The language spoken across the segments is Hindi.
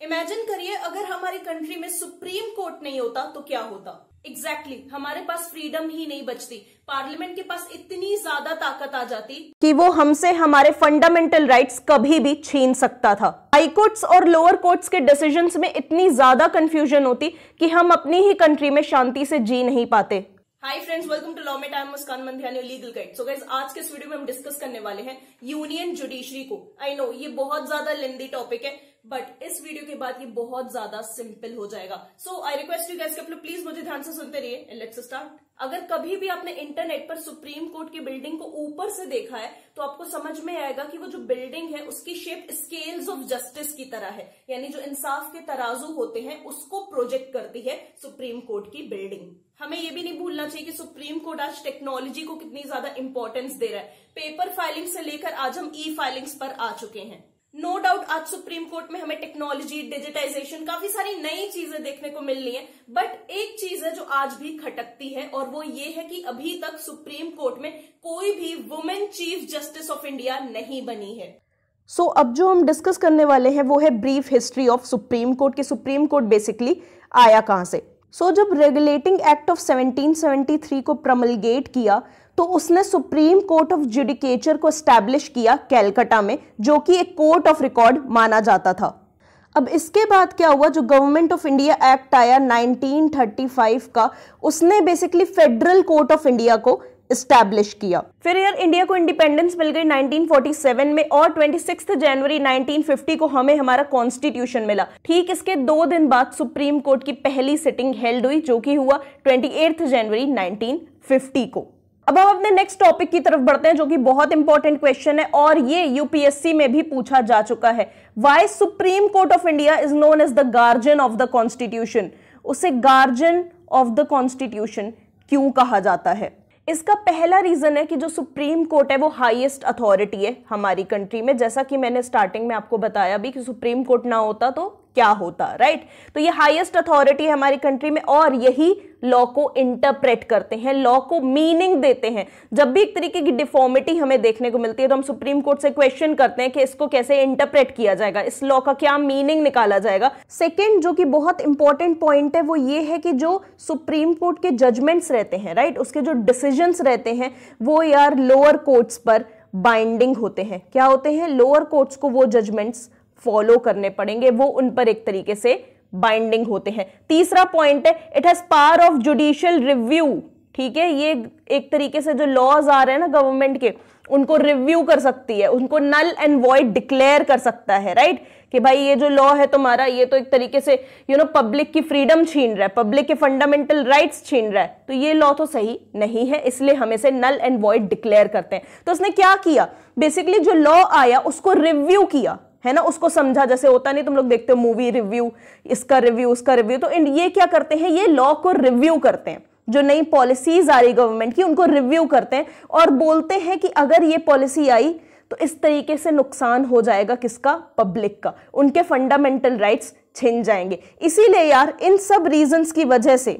इमेजिन करिए अगर हमारी कंट्री में सुप्रीम कोर्ट नहीं होता तो क्या होता। एग्जैक्टली हमारे पास फ्रीडम ही नहीं बचती। पार्लियामेंट के पास इतनी ज्यादा ताकत आ जाती कि वो हमसे हमारे फंडामेंटल राइट्स कभी भी छीन सकता था। हाई कोर्ट्स और लोअर कोर्ट्स के डिसीजंस में इतनी ज्यादा कंफ्यूजन होती कि हम अपनी ही कंट्री में शांति से जी नहीं पाते। Hi friends, welcome to law mate. I am Muskan Mandhiyani, legal guide. So guys, आज के इस वीडियो में हम डिस्कस करने वाले हैं यूनियन जुडिशरी को। आई नो ये बहुत ज्यादा लेंथी टॉपिक है, बट इस वीडियो के बाद ये बहुत ज्यादा सिंपल हो जाएगा। सो आई रिक्वेस्ट यू गाइस कि आप लोग प्लीज मुझे ध्यान से सुनते रहिए एंड लेट्स स्टार्ट। अगर कभी भी आपने इंटरनेट पर सुप्रीम कोर्ट की बिल्डिंग को ऊपर से देखा है तो आपको समझ में आएगा कि वो जो बिल्डिंग है उसकी शेप स्केल्स ऑफ जस्टिस की तरह है, यानी जो इंसाफ के तराजू होते हैं उसको प्रोजेक्ट करती है सुप्रीम कोर्ट की बिल्डिंग। हमें ये भी नहीं भूलना चाहिए कि सुप्रीम कोर्ट आज टेक्नोलॉजी को कितनी ज्यादा इंपॉर्टेंस दे रहा है। पेपर फाइलिंग से लेकर आज हम ई फाइलिंग्स पर आ चुके हैं। नो डाउट आज सुप्रीम कोर्ट में हमें टेक्नोलॉजी, डिजिटाइजेशन, काफी सारी नई चीजें देखने को मिल रही है। बट एक चीज है जो आज भी खटकती है और वो ये है कि अभी तक सुप्रीम कोर्ट में कोई भी women chief justice of India नहीं बनी है। सो अब जो हम डिस्कस करने वाले हैं वो है brief history of supreme court की सुप्रीम कोर्ट बेसिकली आया कहां से। जब रेगुलेटिंग एक्ट ऑफ 1773 को प्रमलगेट किया तो उसने सुप्रीम कोर्ट ऑफ जुडिकेचर को एस्टैब्लिश किया कैलकाटा में, जो कि एक कोर्ट ऑफ रिकॉर्ड माना जाता था। अब इसके बाद क्या हुआ, जो गवर्नमेंट ऑफ इंडिया एक्ट आया 1935 का, उसने basically federal court of India को एस्टैब्लिश किया। फिर यार इंडिया को इंडिपेंडेंस मिल गई 1947 में और 26 जनवरी 1950 को हमें हमारा कॉन्स्टिट्यूशन मिला। ठीक इसके 2 दिन बाद सुप्रीम कोर्ट की पहली सिटिंग हेल्ड हुई, जो कि हुआ 28 जनवरी 1950 को। अब हम अपने नेक्स्ट टॉपिक की तरफ बढ़ते हैं, जो कि बहुत इंपॉर्टेंट क्वेश्चन है और ये यूपीएससी में भी पूछा जा चुका है। Why supreme court of India is known as the guardian of the constitution. उसे गार्जियन ऑफ द कॉन्स्टिट्यूशन क्यों कहा जाता है? इसका पहला रीजन है कि जो सुप्रीम कोर्ट है वो हाईएस्ट अथॉरिटी है हमारी कंट्री में। जैसा कि मैंने स्टार्टिंग में आपको बताया भी कि सुप्रीम कोर्ट ना होता तो क्या होता, राइट। तो ये हाईएस्ट अथॉरिटी है हमारी कंट्री में और यही लॉ को इंटरप्रेट करते हैं, लॉ को मीनिंग देते हैं। जब भी एक तरीके की डिफॉर्मिटी हमें देखने को मिलती है तो हम सुप्रीम कोर्ट से क्वेश्चन करते हैं कि इसको कैसे इंटरप्रेट किया जाएगा, इस लॉ का क्या मीनिंग निकाला जाएगा। सेकेंड जो कि बहुत इंपॉर्टेंट पॉइंट है वो ये है कि जो सुप्रीम कोर्ट के जजमेंट्स रहते हैं, राइट, उसके जो डिसीजंस रहते हैं वो यार लोअर कोर्ट्स पर बाइंडिंग होते हैं। क्या होते हैं? लोअर कोर्ट्स को वो जजमेंट्स फॉलो करने पड़ेंगे, वो उन पर एक तरीके से बाइंडिंग होते हैं। तीसरा पॉइंट है it has power of judicial review. ठीक है, ये एक तरीके से जो लॉज आ रहे हैं ना गवर्नमेंट के, उनको रिव्यू कर सकती है, उनको नल एंड वॉइड डिक्लेयर कर सकता है, राइट, कि भाई ये जो लॉ है तुम्हारा ये तो एक तरीके से पब्लिक की फ्रीडम छीन रहा है, पब्लिक के फंडामेंटल राइट्स छीन रहा है, तो ये लॉ तो सही नहीं है, इसलिए हम इसे नल एंड वॉइड डिक्लेयर करते हैं। तो उसने क्या किया, बेसिकली जो लॉ आया उसको रिव्यू किया, है ना, उसको समझा। जैसे होता नहीं, तुम लोग देखते हो मूवी रिव्यू, इसका रिव्यू उसका रिव्यू, तो ये क्या करते हैं, ये लॉ को रिव्यू करते हैं। जो नई पॉलिसीज आ रही गवर्नमेंट की उनको रिव्यू करते हैं और बोलते हैं कि अगर ये पॉलिसी आई तो इस तरीके से नुकसान हो जाएगा किसका, पब्लिक का, उनके फंडामेंटल राइट्स छिन जाएंगे। इसीलिए यार इन सब रीजंस की वजह से,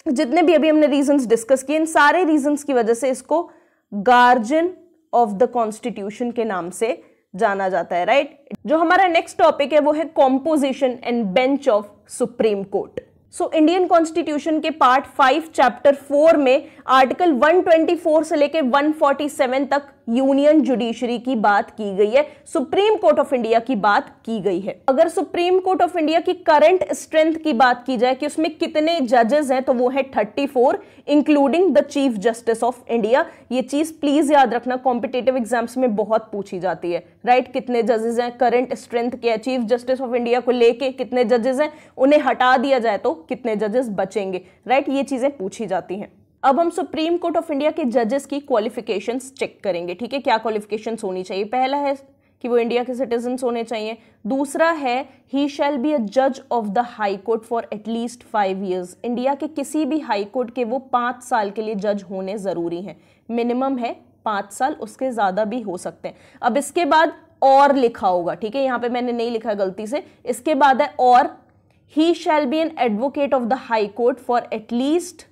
जितने भी अभी हमने रीजंस डिस्कस किए, इन सारे रीजंस की वजह से इसको गार्जियन ऑफ द कॉन्स्टिट्यूशन के नाम से जाना जाता है, राइट। जो हमारा नेक्स्ट टॉपिक है वो है composition and bench of supreme court. Indian constitution के पार्ट 5 चैप्टर 4 में आर्टिकल 124 से लेकर 147 तक यूनियन जुडिशरी की बात की गई है, सुप्रीम कोर्ट ऑफ इंडिया की बात की गई है। अगर सुप्रीम कोर्ट ऑफ इंडिया की करंट स्ट्रेंथ की बात की जाए कि उसमें कितने जजेस हैं, तो वो है 34 including the chief justice of India. ये चीज प्लीज याद रखना, कॉम्पिटेटिव एग्जाम्स में बहुत पूछी जाती है, राइट। कितने जजेस हैं, करंट स्ट्रेंथ क्या है, चीफ जस्टिस ऑफ इंडिया को लेके कितने जजेस हैं, उन्हें हटा दिया जाए तो कितने जजेस बचेंगे, राइट, ये चीजें पूछी जाती हैं। अब हम सुप्रीम कोर्ट ऑफ इंडिया के जजेस की क्वालिफिकेशंस चेक करेंगे, ठीक है, क्या क्वालिफिकेशंस होनी चाहिए। पहला है कि वो इंडिया के सिटीजन्स होने चाहिए। दूसरा है ही शैल बी अ जज of the high court for at least 5 years। India के किसी भी हाई कोर्ट के वो 5 साल के लिए जज होने जरूरी हैं, मिनिमम है 5 साल, उसके ज्यादा भी हो सकते हैं। अब इसके बाद और लिखा होगा, ठीक है, यहाँ पे मैंने नहीं लिखा गलती से, इसके बाद है और he shall be an advocate of the high court for at least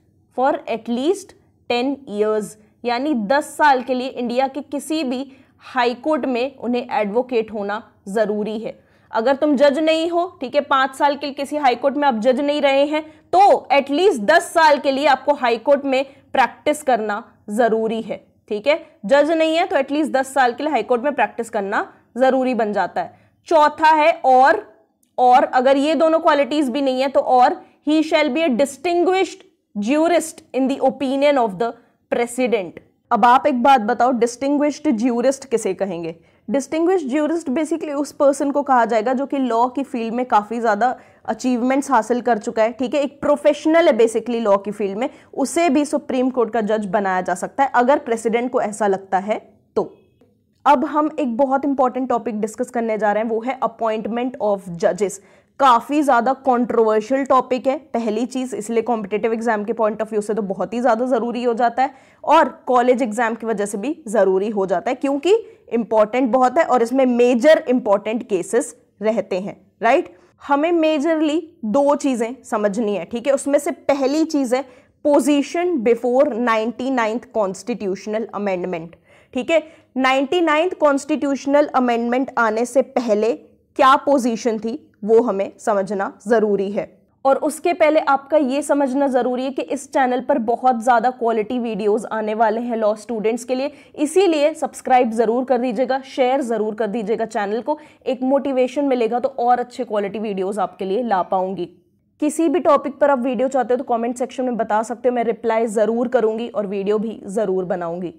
10 years, यानी 10 साल के लिए इंडिया के किसी भी हाई कोर्ट में उन्हें एडवोकेट होना जरूरी है। अगर तुम जज नहीं हो, ठीक है, 5 साल के लिए किसी हाईकोर्ट में आप जज नहीं रहे हैं, तो एटलीस्ट 10 साल के लिए आपको हाईकोर्ट में प्रैक्टिस करना जरूरी है, ठीक है। जज नहीं है तो एटलीस्ट 10 साल के लिए हाईकोर्ट में प्रैक्टिस करना जरूरी बन जाता है। चौथा है और अगर ये दोनों क्वालिटीज भी नहीं है तो और he shall be a distinguished jurist in the opinion of the president. अब आप एक बात बताओ, डिस्टिंग्विश्ड ज्यूरिस्ट किसे कहेंगे? डिस्टिंग्विश्ड ज्यूरिस्ट बेसिकली उस पर्सन को कहा जाएगा जो कि लॉ की फील्ड में काफी ज्यादा अचीवमेंट्स हासिल कर चुका है, ठीक है, एक प्रोफेशनल है बेसिकली लॉ की फील्ड में, उसे भी सुप्रीम कोर्ट का जज बनाया जा सकता है अगर प्रेसिडेंट को ऐसा लगता है तो। अब हम एक बहुत इंपॉर्टेंट टॉपिक डिस्कस करने जा रहे हैं, वो है अपॉइंटमेंट ऑफ जजेस। काफी ज्यादा कंट्रोवर्शियल टॉपिक है, पहली चीज इसलिए कॉम्पिटिटिव एग्जाम के पॉइंट ऑफ व्यू से तो बहुत ही ज्यादा जरूरी हो जाता है और कॉलेज एग्जाम की वजह से भी जरूरी हो जाता है क्योंकि इंपॉर्टेंट बहुत है और इसमें मेजर इंपॉर्टेंट केसेस रहते हैं, राइट। हमें मेजरली 2 चीजें समझनी है, ठीक है। उसमें से पहली चीज है position before 99th constitutional amendment, ठीक है। 99th कॉन्स्टिट्यूशनल अमेंडमेंट आने से पहले क्या पोजीशन थी वो हमें समझना जरूरी है। और उसके पहले आपका ये समझना जरूरी है कि इस चैनल पर बहुत ज्यादा क्वालिटी वीडियोस आने वाले हैं लॉ स्टूडेंट्स के लिए, इसीलिए सब्सक्राइब जरूर कर दीजिएगा, शेयर जरूर कर दीजिएगा चैनल को, एक मोटिवेशन मिलेगा तो और अच्छे क्वालिटी वीडियोस आपके लिए ला पाऊंगी। किसी भी टॉपिक पर आप वीडियो चाहते हो तो कमेंट सेक्शन में बता सकते हो, मैं रिप्लाई जरूर करूंगी और वीडियो भी जरूर बनाऊंगी।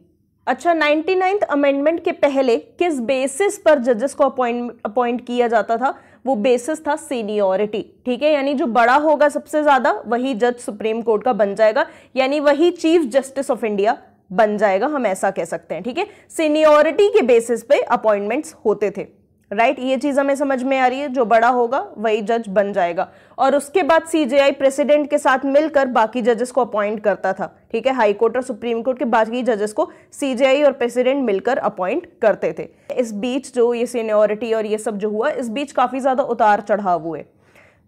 अच्छा, 99th अमेंडमेंट के पहले किस बेसिस पर जजेस को अपॉइंट किया जाता था? वो बेसिस था सीनियरिटी, ठीक है, यानी जो बड़ा होगा सबसे ज्यादा वही जज सुप्रीम कोर्ट का बन जाएगा, यानी वही चीफ जस्टिस ऑफ इंडिया बन जाएगा, हम ऐसा कह सकते हैं, ठीक है। सीनियरिटी के बेसिस पे अपॉइंटमेंट्स होते थे, राइट। ये चीज हमें समझ में आ रही है, जो बड़ा होगा वही जज बन जाएगा। और उसके बाद सीजेआई प्रेसिडेंट के साथ मिलकर बाकी जजेस को अपॉइंट करता था, ठीक है। हाई कोर्ट और सुप्रीम कोर्ट के बाकी जजेस को सीजेआई और प्रेसिडेंट मिलकर अपॉइंट करते थे। इस बीच जो ये सीनियरिटी और ये सब जो हुआ, इस बीच काफी ज्यादा उतार चढ़ाव हुए।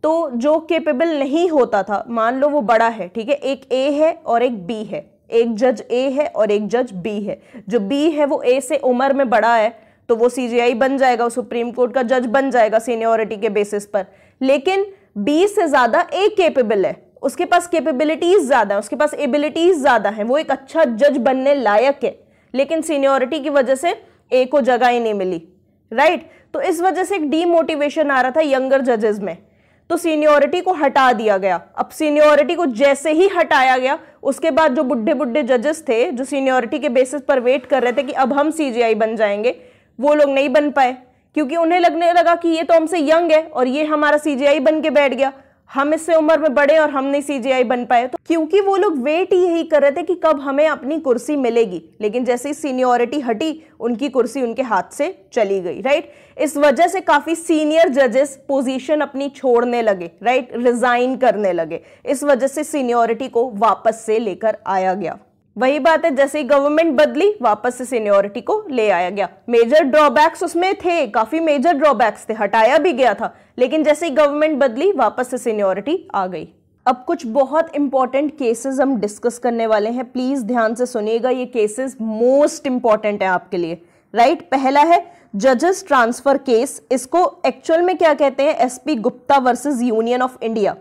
तो जो केपेबल नहीं होता था, मान लो वो बड़ा है, ठीक है, एक ए है और एक बी है, एक जज ए है और एक जज बी है। जो बी है वो ए से उम्र में बड़ा है तो वो सीजीआई बन जाएगा, सुप्रीम कोर्ट का जज बन जाएगा सीनियरिटी के बेसिस पर। लेकिन बी से ज्यादा ए केपेबल है, उसके पास कैपेबिलिटीज ज्यादा है, उसके पास एबिलिटीज ज्यादा है, वो एक अच्छा जज बनने लायक है, लेकिन सीनियरिटी की वजह से ए को जगह ही नहीं मिली, राइट। तो इस वजह से एक डीमोटिवेशन आ रहा था यंगर जजेस में, तो सीनियरिटी को हटा दिया गया। अब सीनियरिटी को जैसे ही हटाया गया, उसके बाद जो बुढ़े बुढ़े जजेस थे जो सीनियरिटी के बेसिस पर वेट कर रहे थे कि अब हम सीजीआई बन जाएंगे, वो लोग नहीं बन पाए क्योंकि उन्हें लगने लगा कि ये तो हमसे यंग है और ये हमारा सीजीआई बन के बैठ गया, हम इससे उम्र में बड़े और हम नहीं सीजीआई बन पाए। तो क्योंकि वो लोग वेट ही यही कर रहे थे कि कब हमें अपनी कुर्सी मिलेगी, लेकिन जैसे ही सीनियरिटी हटी उनकी कुर्सी उनके हाथ से चली गई, राइट। इस वजह से काफी सीनियर जजेस पोजीशन अपनी छोड़ने लगे, राइट, रिजाइन करने लगे। इस वजह से सीनियरिटी को वापस से लेकर आया गया। वही बात है, जैसे ही गवर्नमेंट बदली वापस से सीनियरिटी को ले आया गया। मेजर ड्रॉबैक्स उसमें थे, काफी मेजर ड्रॉबैक्स थे, हटाया भी गया था, लेकिन जैसे ही गवर्नमेंट बदली वापस से सीनियरिटी आ गई। अब कुछ बहुत इंपॉर्टेंट केसेस हम डिस्कस करने वाले हैं, प्लीज ध्यान से सुनिएगा, ये केसेस मोस्ट इंपॉर्टेंट है आपके लिए, राइट। पहला है जजेस ट्रांसफर केस, इसको एक्चुअल में क्या कहते हैं? SP Gupta versus union of India,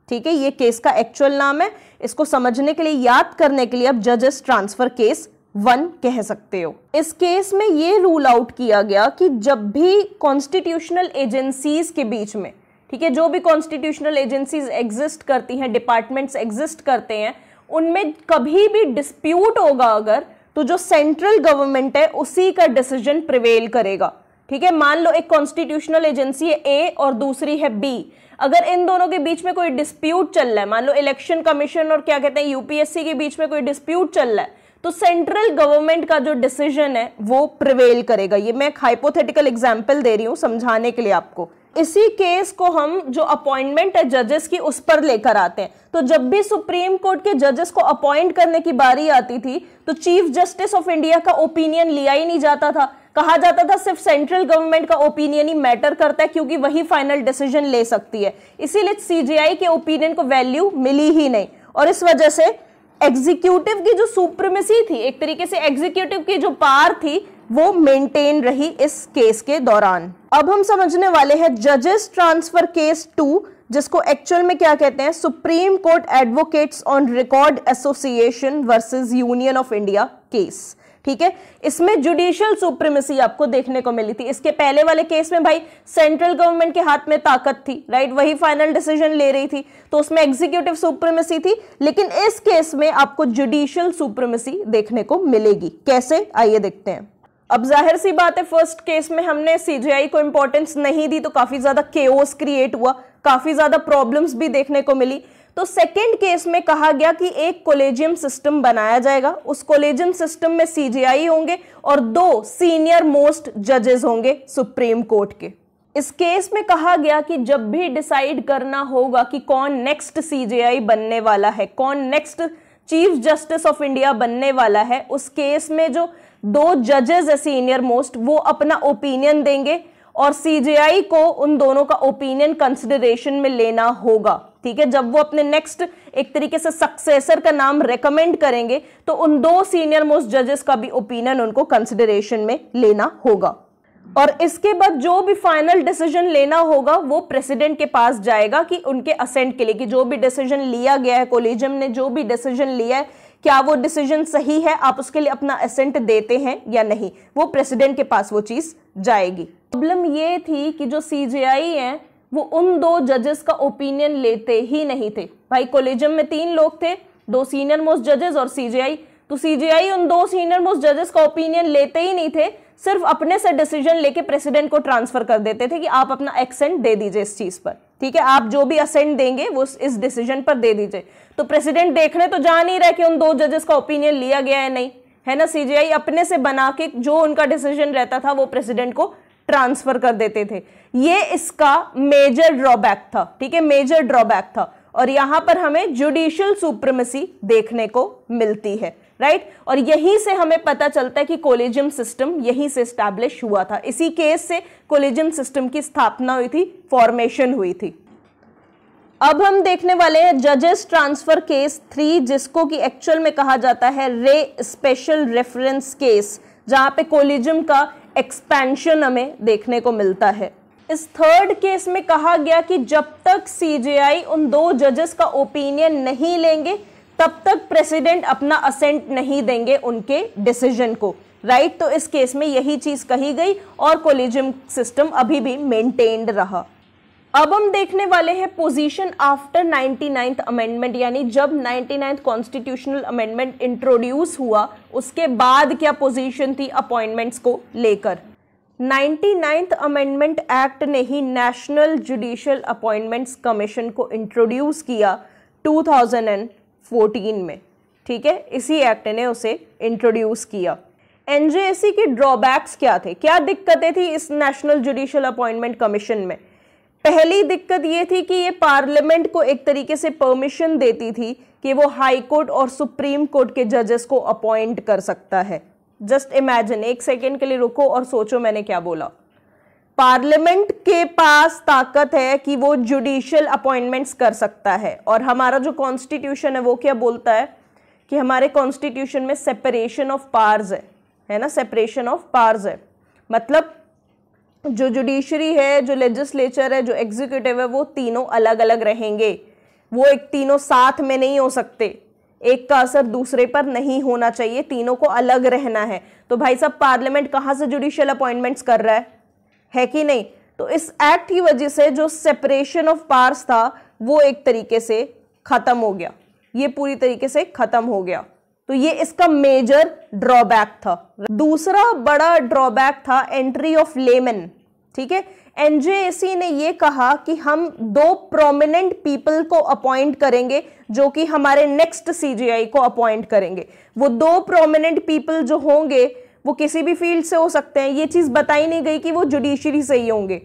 ठीक है, ये केस का एक्चुअल नाम है। इसको समझने के लिए, याद करने के लिए आप जजेस ट्रांसफर केस 1 कह सकते हो। इस केस में ये रूल आउट किया गया कि जब भी कॉन्स्टिट्यूशनल एजेंसीज के बीच में, ठीक है, जो भी कॉन्स्टिट्यूशनल एजेंसीज एग्जिस्ट करती हैं, डिपार्टमेंट्स एग्जिस्ट करते हैं, उनमें कभी भी डिस्प्यूट होगा अगर, तो जो सेंट्रल गवर्नमेंट है उसी का डिसीजन प्रिवेल करेगा, ठीक है। मान लो एक कॉन्स्टिट्यूशनल एजेंसी है ए और दूसरी है बी, अगर इन दोनों के बीच में कोई डिस्प्यूट चल रहा है, मान लो इलेक्शन कमीशन और क्या कहते हैं यूपीएससी के बीच में कोई डिस्प्यूट चल रहा है, तो सेंट्रल गवर्नमेंट का जो डिसीजन है वो प्रिवेल करेगा। ये मैं एक हाइपोथेटिकल एग्जांपल दे रही हूं समझाने के लिए आपको। इसी केस को हम जो अपॉइंटमेंट है जजेस की उस पर लेकर आते हैं। तो जब भी सुप्रीम कोर्ट के जजेस को अपॉइंट करने की बारी आती थी तो चीफ जस्टिस ऑफ इंडिया का ओपिनियन लिया ही नहीं जाता था, कहा जाता था सिर्फ सेंट्रल गवर्नमेंट का ओपिनियन ही मैटर करता है क्योंकि वही फाइनल डिसीजन ले सकती है। इसीलिए सीजीआई के ओपिनियन को वैल्यू मिली ही नहीं और इस वजह से एग्जीक्यूटिव की जो सुप्रीमेसी थी, एक तरीके से एग्जीक्यूटिव की जो पावर थी, वो मेंटेन रही इस केस के दौरान। अब हम समझने वाले हैं जजेस ट्रांसफर केस 2, जिसको एक्चुअल में क्या कहते हैं, supreme court advocates on record association versus union of India case. ठीक है, इसमें जुडिशियल सुप्रीमेसी आपको देखने को मिली थी। इसके पहले वाले केस में भाई सेंट्रल गवर्नमेंट के हाथ में ताकत थी, राइट, वही फाइनल डिसीजन ले रही थी, तो उसमें एग्जीक्यूटिव सुप्रीमेसी थी। लेकिन इस केस में आपको जुडिशियल सुप्रीमेसी देखने को मिलेगी। कैसे, आइए देखते हैं। अब जाहिर सी बात है, फर्स्ट केस में हमने सीजेआई को इंपॉर्टेंस नहीं दी तो काफी ज्यादा केओस क्रिएट हुआ, काफी ज्यादा प्रॉब्लम्स भी देखने को मिली। तो सेकेंड केस में कहा गया कि एक कोलेजियम सिस्टम बनाया जाएगा, उस कोलेजियम सिस्टम में सीजेआई होंगे और 2 सीनियर मोस्ट जजेस होंगे सुप्रीम कोर्ट के। इस केस में कहा गया कि जब भी डिसाइड करना होगा कि कौन नेक्स्ट सीजेआई बनने वाला है, कौन next chief justice of India बनने वाला है, उस केस में जो 2 जजेस है सीनियर मोस्ट, वो अपना ओपिनियन देंगे और सीजेआई को उन दोनों का ओपिनियन कंसिडरेशन में लेना होगा। ठीक है, जब वो अपने नेक्स्ट एक तरीके से सक्सेसर का नाम रेकमेंड करेंगे तो उन 2 सीनियर मोस्ट जजेस का भी ओपिनियन उनको कंसिडरेशन में लेना होगा। और इसके बाद जो भी फाइनल डिसीजन लेना होगा वो प्रेसिडेंट के पास जाएगा कि उनके असेंट के लिए, कि जो भी डिसीजन लिया गया है, कोलेजियम ने जो भी डिसीजन लिया है, क्या वो डिसीजन सही है, आप उसके लिए अपना असेंट देते हैं या नहीं, वो प्रेसिडेंट के पास वो चीज जाएगी। प्रॉब्लम ये थी कि जो सीजेआई है वो उन 2 जजेस का ओपिनियन लेते ही नहीं थे। भाई कोलेजियम में 3 लोग थे, 2 सीनियर मोस्ट जजेस और सीजेआई, तो सीजेआई उन 2 सीनियर मोस्ट जजेस का ओपिनियन लेते ही नहीं थे, सिर्फ अपने से डिसीजन लेके प्रेसिडेंट को ट्रांसफर कर देते थे कि आप अपना एक्सेंट दे दीजिए इस चीज पर। ठीक है, आप जो भी असेंट देंगे वो इस डिसीजन पर दे दीजिए। तो प्रेसिडेंट देखने तो जा नहीं रहा कि उन 2 जजेस का ओपिनियन लिया गया है नहीं, है ना। सीजेआई अपने से बना के जो उनका डिसीजन रहता था वो प्रेसिडेंट को ट्रांसफर कर देते थे। ये इसका मेजर ड्रॉबैक था। ठीक है, मेजर ड्रॉबैक था। और यहां पर हमें जुडिशियल सुप्रीमेसी देखने को मिलती है, राइट। और यहीं से हमें पता चलता है कि कोलेजियम सिस्टम यहीं से एस्टैब्लिश हुआ था। इसी केस से कोलेजियम सिस्टम की स्थापना हुई थी, फॉर्मेशन हुई थी। अब हम देखने वाले हैं जजेस ट्रांसफर केस 3, जिसको कि एक्चुअल में कहा जाता है रे स्पेशल रेफरेंस केस, जहां पे कोलेजियम का एक्सपेंशन हमें देखने को मिलता है। इस थर्ड केस में कहा गया कि जब तक सीजेआई उन 2 जजेस का ओपिनियन नहीं लेंगे तब तक प्रेसिडेंट अपना असेंट नहीं देंगे उनके डिसीजन को, राइट। तो इस केस में यही चीज कही गई और कोलेजियम सिस्टम अभी भी मेंटेन्ड रहा। अब हम देखने वाले हैं पोजीशन आफ्टर 99th अमेंडमेंट, यानी जब 99th कॉन्स्टिट्यूशनल अमेंडमेंट इंट्रोड्यूस हुआ उसके बाद क्या पोजीशन थी अपॉइंटमेंट्स को लेकर। 99th अमेंडमेंट एक्ट ने ही नेशनल जुडिशियल अपॉइंटमेंट्स कमीशन को इंट्रोड्यूस किया 2014 में। ठीक है, इसी एक्ट ने उसे इंट्रोड्यूस किया। एनजेएसी की ड्रॉबैक्स क्या थे, क्या दिक्कतें थी इस नेशनल जुडिशियल अपॉइंटमेंट कमीशन में। पहली दिक्कत ये थी कि ये पार्लियामेंट को एक तरीके से परमिशन देती थी कि वो हाई कोर्ट और सुप्रीम कोर्ट के जजेस को अपॉइंट कर सकता है। जस्ट इमेजिन, एक सेकेंड के लिए रुको और सोचो मैंने क्या बोला। पार्लियामेंट के पास ताकत है कि वो जुडिशियल अपॉइंटमेंट्स कर सकता है, और हमारा जो कॉन्स्टिट्यूशन है वो क्या बोलता है कि हमारे कॉन्स्टिट्यूशन में सेपरेशन ऑफ पावर्स है ना, सेपरेशन ऑफ पावर्स है। मतलब जो जुडिशरी है, जो लेजिस्लेचर है, जो एग्जीक्यूटिव है, वो तीनों अलग अलग रहेंगे। वो एक तीनों साथ में नहीं हो सकते, एक का असर दूसरे पर नहीं होना चाहिए, तीनों को अलग रहना है। तो भाई साहब पार्लियामेंट कहाँ से जुडिशियल अपॉइंटमेंट्स कर रहा है कि नहीं। तो इस एक्ट की वजह से जो सेपरेशन ऑफ पावर्स था वो एक तरीके से खत्म हो गया, ये पूरी तरीके से खत्म हो गया। तो ये इसका मेजर ड्रॉबैक था। दूसरा बड़ा ड्रॉबैक था एंट्री ऑफ लेमन। ठीक है, एनजेएसी ने ये कहा कि हम 2 प्रोमिनेंट पीपल को अपॉइंट करेंगे जो कि हमारे नेक्स्ट सीजेआई को अपॉइंट करेंगे। वो 2 प्रोमिनेंट पीपल जो होंगे वो किसी भी फील्ड से हो सकते हैं, ये चीज बताई नहीं गई कि वो जुडिशरी से ही होंगे।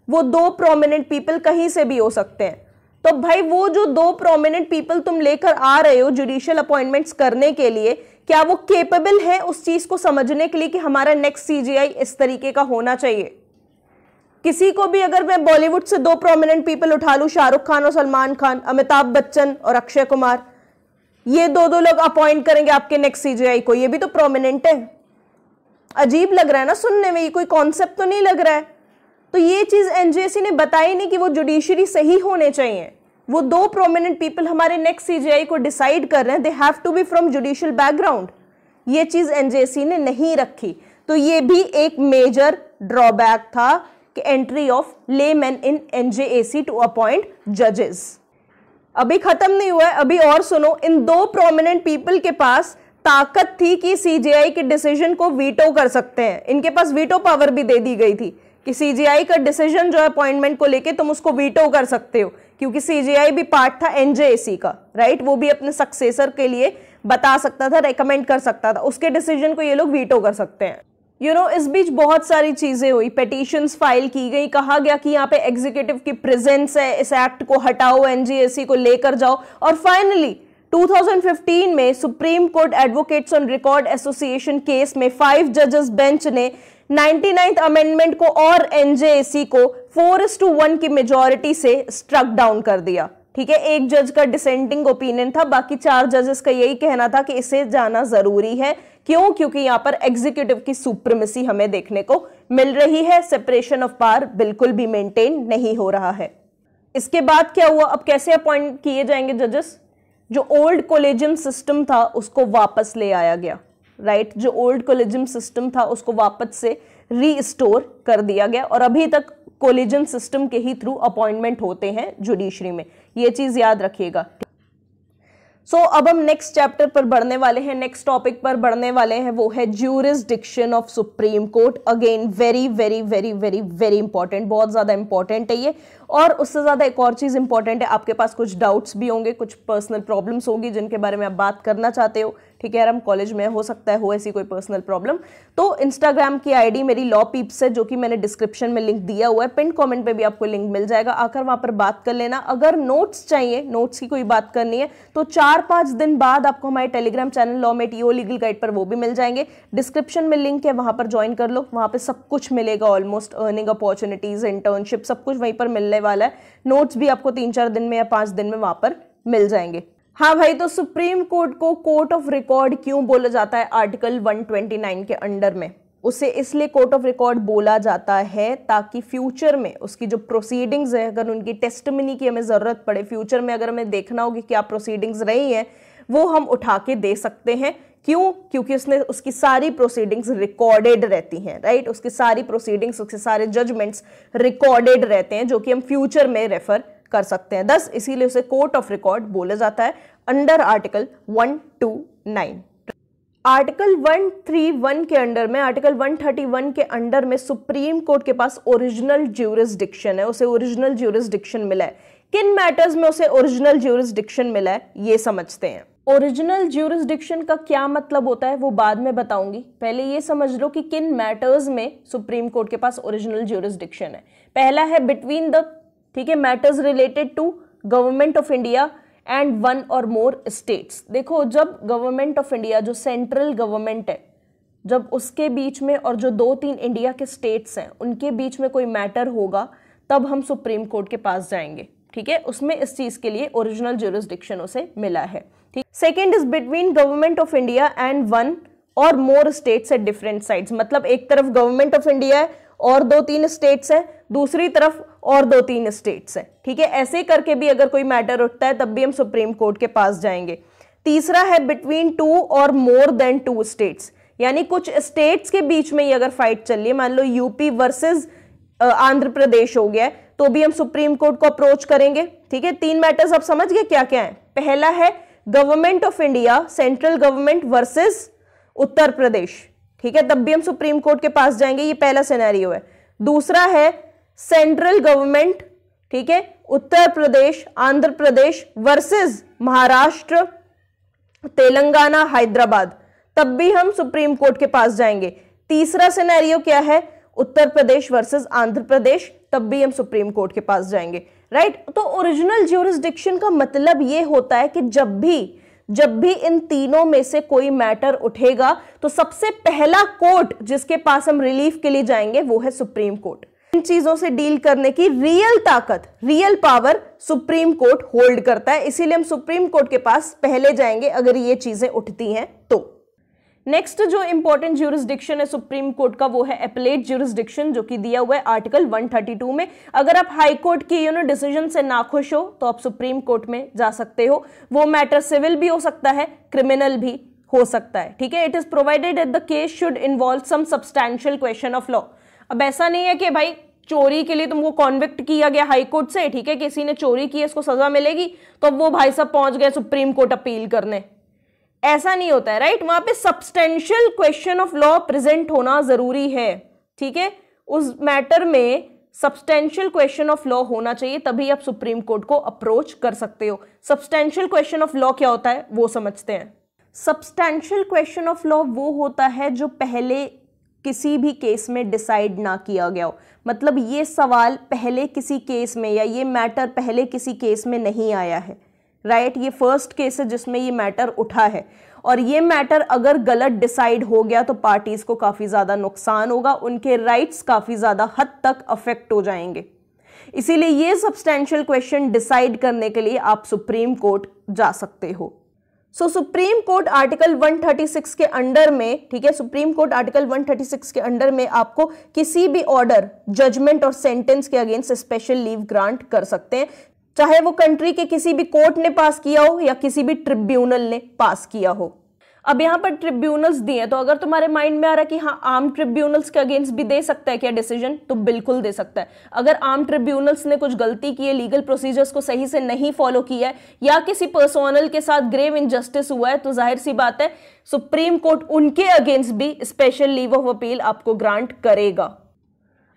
वो 2 प्रोमिनेंट पीपल कहीं से भी हो सकते हैं। तो भाई वो जो 2 प्रोमिनेंट पीपल तुम लेकर आ रहे हो जुडिशियल अपॉइंटमेंट्स करने के लिए, क्या वो केपेबल है उस चीज को समझने के लिए कि हमारा नेक्स्ट सीजेआई इस तरीके का होना चाहिए। किसी को भी अगर मैं बॉलीवुड से 2 प्रोमिनेंट पीपल उठा लूं, शाहरुख खान और सलमान खान, अमिताभ बच्चन और अक्षय कुमार, ये दो लोग अपॉइंट करेंगे आपके नेक्स्ट सीजेआई को, ये भी तो प्रोमिनेंट है। अजीब लग रहा है ना सुनने में, ये कोई कॉन्सेप्ट तो नहीं लग रहा है। तो ये चीज एनजेसी ने बताई नहीं कि वो जुडिशरी सही होने चाहिए। वो दो प्रोमिनेंट पीपल हमारे नेक्स्ट सीजेआई को डिसाइड कर रहे हैं, they have to be from judicial background. ये चीज एनजेसी ने नहीं रखी, तो ये भी एक मेजर ड्रॉबैक था कि entry of layman in NJAC to appoint जजेस। अभी खत्म नहीं हुआ है, अभी और सुनो। इन दो प्रोमिनेंट पीपल के पास ताकत थी कि सीजेआई के डिसीजन को वीटो कर सकते हैं। इनके पास वीटो पावर भी दे दी गई थी कि सीजेआई का डिसीजन जो है अपॉइंटमेंट को लेके तुम उसको वीटो कर सकते हो, क्योंकि सीजेआई भी पार्ट था एनजेएसी का, राइट। वो भी अपने सक्सेसर के लिए बता सकता था, रेकमेंड कर सकता था, उसके डिसीजन को ये लोग वीटो कर सकते हैं। इस बीच बहुत सारी चीजें हुई, पेटिशंस फाइल की गई, कहा गया कि यहाँ पे एग्जीक्यूटिव की प्रेजेंस है, इस एक्ट को हटाओ, एनजेएसी को लेकर जाओ। और फाइनली 2015 में supreme court advocates on record association case में 5 जजेस बेंच ने 99th अमेंडमेंट को और एनजेएसी को 4:1 की मेजॉरिटी से स्ट्रक डाउन कर दिया। ठीक है, एक जज का डिसेंटिंग ओपिनियन था, बाकी 4 जजेस का यही कहना था कि इसे जाना जरूरी है। क्यों? क्योंकि यहाँ पर एग्जीक्यूटिव की सुप्रीमेसी हमें देखने को मिल रही है, सेपरेशन ऑफ पावर बिल्कुल भी मेंटेन नहीं हो रहा है। इसके बाद क्या हुआ? अब कैसे अपॉइंट किए जाएंगे जजेस? जो ओल्ड कोलेजियम सिस्टम था उसको वापस ले आया गया, राइट। जो ओल्ड कोलेजियम सिस्टम था उसको वापस से रीस्टोर कर दिया गया, और अभी तक कोलेजियम सिस्टम के ही थ्रू अपॉइंटमेंट होते हैं जुडिशरी में, ये चीज याद रखिएगा। अब हम नेक्स्ट चैप्टर पर बढ़ने वाले हैं, नेक्स्ट टॉपिक पर बढ़ने वाले हैं, वो है jurisdiction of supreme court. Again very very very very very important, बहुत ज्यादा इंपॉर्टेंट है ये। और उससे ज्यादा एक और चीज इंपॉर्टेंट है, आपके पास कुछ डाउट्स भी होंगे, कुछ पर्सनल प्रॉब्लम्स होंगी जिनके बारे में आप बात करना चाहते हो। ठीक है यार, हम कॉलेज में हो सकता है हो ऐसी कोई पर्सनल प्रॉब्लम, तो इंस्टाग्राम की आईडी मेरी लॉ पीप्स है, जो कि मैंने डिस्क्रिप्शन में लिंक दिया हुआ है, पिन कमेंट पे भी आपको लिंक मिल जाएगा, आकर वहां पर बात कर लेना। अगर नोट्स चाहिए, नोट्स की कोई बात करनी है, तो 4-5 दिन बाद आपको हमारे टेलीग्राम चैनल लॉ में टीओ लीगल गाइड पर वो भी मिल जाएंगे। डिस्क्रिप्शन में लिंक है, वहां पर ज्वाइन कर लो, वहां पर सब कुछ मिलेगा, ऑलमोस्ट अर्निंग अपॉर्चुनिटीज, इंटर्नशिप, सब कुछ वहीं पर मिलने वाला है। नोट्स भी आपको 3-4 दिन में या 5 दिन में वहां पर मिल जाएंगे। हाँ भाई, तो सुप्रीम कोर्ट को कोर्ट ऑफ रिकॉर्ड क्यों बोला जाता है आर्टिकल 129 के अंडर में? उसे इसलिए कोर्ट ऑफ रिकॉर्ड बोला जाता है ताकि फ्यूचर में उसकी जो प्रोसीडिंग्स है, अगर उनकी टेस्टिमनी की हमें जरूरत पड़े, फ्यूचर में अगर हमें देखना होगी क्या प्रोसीडिंग्स रही हैं, वो हम उठा के दे सकते हैं। क्यों? क्योंकि उसकी सारी प्रोसीडिंग्स रिकॉर्डेड रहती हैं, राइट। उसकी सारी प्रोसीडिंग्स, उसके सारे जजमेंट्स रिकॉर्डेड रहते हैं, जो कि हम फ्यूचर में रेफर कर सकते हैं। थस इसीलिए उसे कोर्ट ऑफ रिकॉर्ड बोला जाता है अंडर आर्टिकल 129। आर्टिकल 131 के अंडर में, आर्टिकल 131 के अंडर में सुप्रीम कोर्ट के पास ओरिजिनल ज्यूरिसडिक्शन है, उसे ओरिजिनल ज्यूरिसडिक्शन मिला है। किन मैटर्स में उसे ओरिजिनल ज्यूरिसडिक्शन मिला है, ये समझते हैं। ओरिजिनल ज्यूरिसडिक्शन का क्या मतलब होता है वो बाद में बताऊंगी, पहले ये समझ लो कि किन मैटर्स में सुप्रीम कोर्ट के पास ओरिजिनल ज्यूरिसडिक्शन है। पहला है बिटवीन द, ठीक है, matters related to government of India and 1 और मोर स्टेट्स। देखो, जब गवर्नमेंट ऑफ इंडिया, जो सेंट्रल गवर्नमेंट है, जब उसके बीच में और जो 2-3 इंडिया के स्टेट्स हैं उनके बीच में कोई मैटर होगा, तब हम सुप्रीम कोर्ट के पास जाएंगे। ठीक है, उसमें इस चीज के लिए ओरिजिनल ज्यूरिसडिक्शन उसे मिला है। ठीक, second is between government of India and 1 और more states at different sides. मतलब एक तरफ गवर्नमेंट ऑफ इंडिया है और 2-3 स्टेट्स हैं, दूसरी तरफ और 2-3 स्टेट्स हैं। ठीक है, ऐसे करके भी अगर कोई मैटर उठता है तब भी हम सुप्रीम कोर्ट के पास जाएंगे। तीसरा है बिटवीन 2 और मोर देन 2 स्टेट्स, यानी कुछ स्टेट्स के बीच में ही अगर फाइट चल रही है, मान लो यूपी वर्सेस आंध्र प्रदेश हो गया, तो भी हम सुप्रीम कोर्ट को अप्रोच करेंगे। ठीक है, 3 मैटर्स आप समझ गए क्या क्या है। पहला है government of India, central government versus Uttar Pradesh, ठीक है, तब भी हम सुप्रीम कोर्ट के पास जाएंगे, ये पहला सिनेरियो है। दूसरा है सेंट्रल गवर्नमेंट, ठीक है, उत्तर प्रदेश, आंध्र प्रदेश वर्सेस महाराष्ट्र, तेलंगाना, हैदराबाद, तब भी हम सुप्रीम कोर्ट के पास जाएंगे। तीसरा सिनेरियो क्या है? उत्तर प्रदेश वर्सेस आंध्र प्रदेश, तब भी हम सुप्रीम कोर्ट के पास जाएंगे, राइट। तो ओरिजिनल ज्यूरिसडिक्शन का मतलब ये होता है कि जब भी इन तीनों में से कोई मैटर उठेगा तो सबसे पहला कोर्ट जिसके पास हम रिलीफ के लिए जाएंगे वो है सुप्रीम कोर्ट। इन चीजों से डील करने की रियल ताकत, real power supreme court hold करता है। इसीलिए हम सुप्रीम कोर्ट के पास पहले जाएंगे अगर ये चीजें उठती हैं तो। नेक्स्ट जो इंपॉर्टेंट ज्यूरिसडिक्शन है सुप्रीम कोर्ट का वो है एपेलेट ज्यूरिसडिक्शन, जो कि दिया हुआ है आर्टिकल 132 में। अगर आप हाई कोर्ट की डिसीजन से नाखुश हो तो आप सुप्रीम कोर्ट में जा सकते हो। वो मैटर सिविल भी हो सकता है, क्रिमिनल भी हो सकता है, ठीक है। It is provided that the case should involve some substantial question of law. अब ऐसा नहीं है कि भाई चोरी के लिए तुमको कॉन्विक्ट किया गया हाई कोर्ट से, ठीक है, किसी ने चोरी की, इसको सजा मिलेगी तो अब वो भाई साहब पहुंच गए सुप्रीम कोर्ट अपील करने, ऐसा नहीं होता है, राइट। वहां पे substantial question of law present होना जरूरी है, ठीक है। उस मैटर में सब्सटेंशियल क्वेश्चन ऑफ लॉ होना चाहिए, तभी आप सुप्रीम कोर्ट को अप्रोच कर सकते हो। सब्सटेंशियल क्वेश्चन ऑफ लॉ क्या होता है वो समझते हैं। सब्सटेंशियल क्वेश्चन ऑफ लॉ वो होता है जो पहले किसी भी केस में डिसाइड ना किया गया हो। मतलब ये सवाल पहले किसी केस में या ये मैटर पहले किसी केस में नहीं आया है, राइट। ये फर्स्ट केस है जिसमें ये मैटर उठा है, और ये मैटर अगर गलत डिसाइड हो गया तो पार्टीज को काफी ज्यादा नुकसान होगा, उनके राइट्स काफी ज्यादा हद तक अफेक्ट हो जाएंगे। इसीलिए ये सब्सटेंशियल क्वेश्चन डिसाइड करने के लिए आप सुप्रीम कोर्ट जा सकते हो। सुप्रीम कोर्ट आर्टिकल 136 के अंडर में, ठीक है, सुप्रीम कोर्ट आर्टिकल 136 के अंडर में आपको किसी भी ऑर्डर, जजमेंट और सेंटेंस के अगेंस्ट स्पेशल लीव ग्रांट कर सकते हैं, चाहे वो कंट्री के किसी भी कोर्ट ने पास किया हो या किसी भी ट्रिब्यूनल ने पास किया हो। अब यहां पर ट्रिब्यूनल्स दिए, तो अगर तुम्हारे माइंड में आ रहा है कि हाँ आर्म ट्रिब्यूनल्स के अगेंस्ट भी दे सकता है क्या डिसीजन, तो बिल्कुल दे सकता है। अगर आर्म ट्रिब्यूनल्स ने कुछ गलती की है, लीगल प्रोसीजर्स को सही से नहीं फॉलो किया है, या किसी पर्सनल के साथ ग्रेव इनजस्टिस हुआ है, तो जाहिर सी बात है सुप्रीम कोर्ट उनके अगेंस्ट भी स्पेशल लीव ऑफ अपील आपको ग्रांट करेगा।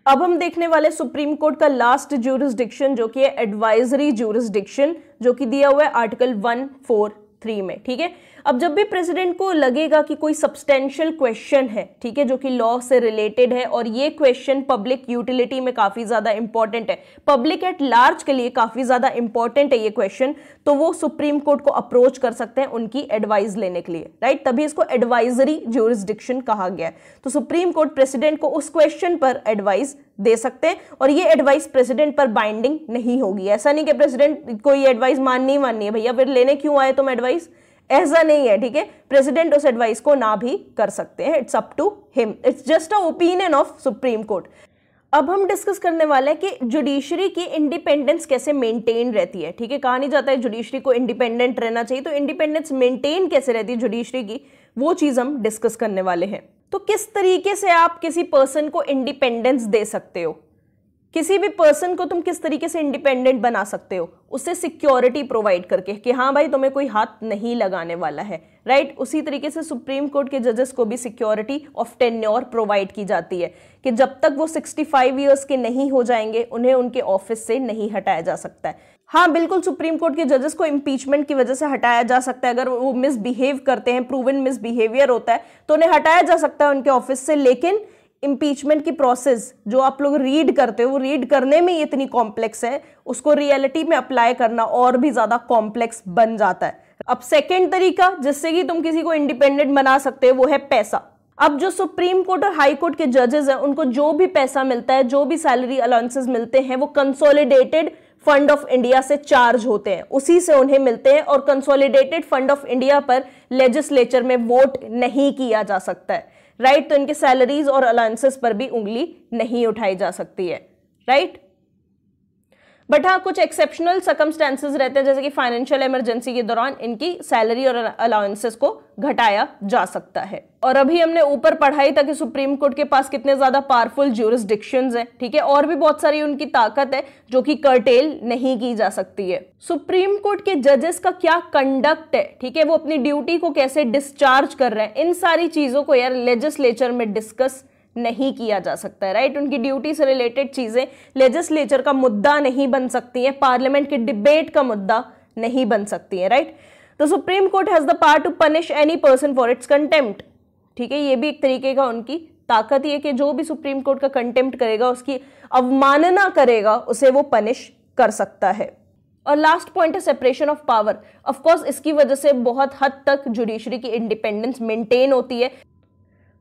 अब हम देखने वाले सुप्रीम कोर्ट का लास्ट ज्यूरिसडिक्शन, जो कि है एडवाइजरी ज्यूरिसडिक्शन, जो कि दिया हुआ है आर्टिकल 143 में, ठीक है। अब जब भी प्रेसिडेंट को लगेगा कि कोई सब्सटेंशियल क्वेश्चन है, ठीक है, जो कि लॉ से रिलेटेड है, और ये क्वेश्चन पब्लिक यूटिलिटी में काफी ज्यादा इंपॉर्टेंट है, पब्लिक एट लार्ज के लिए काफी ज्यादा इंपॉर्टेंट है ये क्वेश्चन, तो वो सुप्रीम कोर्ट को अप्रोच कर सकते हैं उनकी एडवाइस लेने के लिए, राइट। तभी इसको एडवाइजरी ज्यूरिसडिक्शन कहा गया है। तो सुप्रीम कोर्ट प्रेसिडेंट को उस क्वेश्चन पर एडवाइस दे सकते हैं, और ये एडवाइस प्रेसिडेंट पर बाइंडिंग नहीं होगी। ऐसा नहीं कि प्रेसिडेंट को ये एडवाइस माननी है भैया, फिर लेने क्यों आए तुम एडवाइस, ऐसा नहीं है, ठीक है। प्रेसिडेंट उस एडवाइस को ना भी कर सकते हैं, it's up to him, it's just a opinion of supreme court. अब हम डिस्कस करने वाले हैं कि जुडिशरी की इंडिपेंडेंस कैसे मेंटेन रहती है, ठीक है। कहा नहीं जाता है जुडिशरी को इंडिपेंडेंट रहना चाहिए, तो इंडिपेंडेंस मेंटेन कैसे रहती है जुडिशरी की, वो चीज हम डिस्कस करने वाले हैं। तो किस तरीके से आप किसी पर्सन को इंडिपेंडेंस दे सकते हो, किसी भी पर्सन को तुम किस तरीके से इंडिपेंडेंट बना सकते हो, उससे सिक्योरिटी प्रोवाइड करके कि हाँ भाई तुम्हें कोई हाथ नहीं लगाने वाला है, राइट। उसी तरीके से सुप्रीम कोर्ट के जजेस को भी सिक्योरिटी ऑफ टेन्योर प्रोवाइड की जाती है कि जब तक वो 65 ईयर्स के नहीं हो जाएंगे उन्हें उनके ऑफिस से नहीं हटाया जा सकता है। हाँ बिल्कुल, सुप्रीम कोर्ट के जजेस को इंपीचमेंट की वजह से हटाया जा सकता है, अगर वो मिसबिहेव करते हैं, प्रूवन मिसबिहेवियर होता है तो उन्हें हटाया जा सकता है उनके ऑफिस से। लेकिन इंपीचमेंट की प्रोसेस जो आप लोग रीड करते हो, वो रीड करने में ही इतनी कॉम्प्लेक्स है, उसको रियलिटी में अप्लाई करना और भी ज्यादा कॉम्प्लेक्स बन जाता है। अब सेकेंड तरीका जिससे कि तुम किसी को इंडिपेंडेंट बना सकते हो वो है पैसा। अब जो सुप्रीम कोर्ट और हाई कोर्ट के जजेस हैं उनको जो भी पैसा मिलता है, जो भी सैलरी अलाउंसेस मिलते हैं, वो कंसोलिडेटेड फंड ऑफ इंडिया से चार्ज होते हैं, उसी से उन्हें मिलते हैं। और कंसोलिडेटेड फंड ऑफ इंडिया पर लेजिस्लेचर में वोट नहीं किया जा सकता है, राइट। तो इनके सैलरीज और अलाउंसेस पर भी उंगली नहीं उठाई जा सकती है, राइट। बट हाँ कुछ एक्सेप्शनल सर्कमस्टेंसेस रहते हैं, जैसे कि फाइनेंशियल इमरजेंसी के दौरान इनकी सैलरी और अलाउंसेस को घटाया जा सकता है। और अभी हमने ऊपर पढ़ाई था कि सुप्रीम कोर्ट के पास कितने ज्यादा पावरफुल ज्यूरिसडिक्शंस हैं, ठीक है, और भी बहुत सारी उनकी ताकत है जो कि कर्टेल नहीं की जा सकती है। सुप्रीम कोर्ट के जजेस का क्या कंडक्ट है, ठीक है, वो अपनी ड्यूटी को कैसे डिस्चार्ज कर रहे हैं, इन सारी चीजों को यार लेजिस्लेचर में डिस्कस नहीं किया जा सकता है, राइट। उनकी ड्यूटी से रिलेटेड चीजें लेजिस्लेचर का मुद्दा नहीं बन सकती हैं, पार्लियामेंट के डिबेट का मुद्दा नहीं बन सकती है, राइट। तो supreme court has the power to punish any person for its contempt, ठीक है। ये भी एक तरीके का उनकी ताकत ही है कि जो भी सुप्रीम कोर्ट का कंटेम्प्ट करेगा, उसकी अवमानना करेगा, उसे वो पनिश कर सकता है। और लास्ट पॉइंट है separation of power. Of course इसकी वजह से बहुत हद तक जुडिशरी की इंडिपेंडेंस मेंटेन होती है।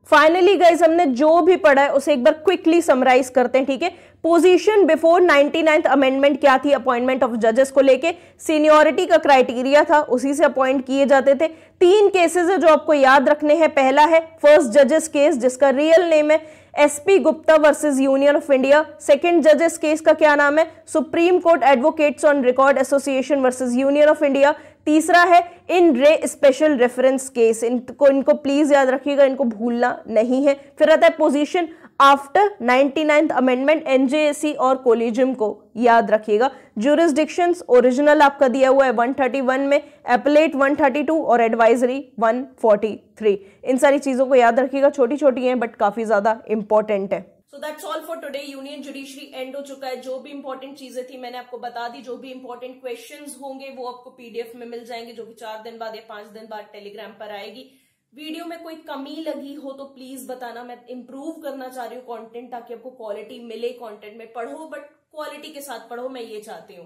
फाइनली गाइस हमने जो भी पढ़ा है उसे एक बार क्विकली समराइज करते हैं, ठीक है। पोजीशन बिफोर 99th अमेंडमेंट क्या थी अपॉइंटमेंट ऑफ जजेस को लेके? सीनियरिटी का क्राइटेरिया था, उसी से अपॉइंट किए जाते थे। 3 केसेस है जो आपको याद रखने हैं। पहला है फर्स्ट जजेस केस जिसका रियल नेम है SP Gupta versus union of India. Second जजेस केस का क्या नाम है? Supreme court advocates on record association versus union of India. तीसरा है इन रे स्पेशल रेफरेंस केस। इनको प्लीज याद रखिएगा, इनको भूलना नहीं है। फिर आता है position after 99th amendment, NJAC और कोलिजियम को याद रखिएगा। ज्यूरिसडिक्शंस ओरिजिनल आपका दिया हुआ है 131 में, एपलेट 132 और एडवाइजरी 143। इन सारी चीजों को याद रखिएगा, छोटी छोटी हैं बट काफी ज्यादा इंपॉर्टेंट है। So that's all for today. Union judiciary and हो चुका है। जो भी इंपॉर्टेंट चीजें थी मैंने आपको बता दी। जो भी इंपॉर्टेंट क्वेश्चंस होंगे वो आपको पीडीएफ में मिल जाएंगे, जो कि 4 दिन बाद या 5 दिन बाद टेलीग्राम पर आएगी। वीडियो में कोई कमी लगी हो तो प्लीज बताना। मैं इंप्रूव करना चाह रही हूँ कंटेंट, ताकि आपको क्वालिटी मिले कंटेंट में। पढ़ो बट क्वालिटी के साथ पढ़ो, मैं ये चाहती हूँ।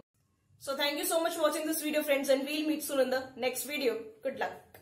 So thank you so much for watching this video friends, and we'll meet soon in the next video. Good luck.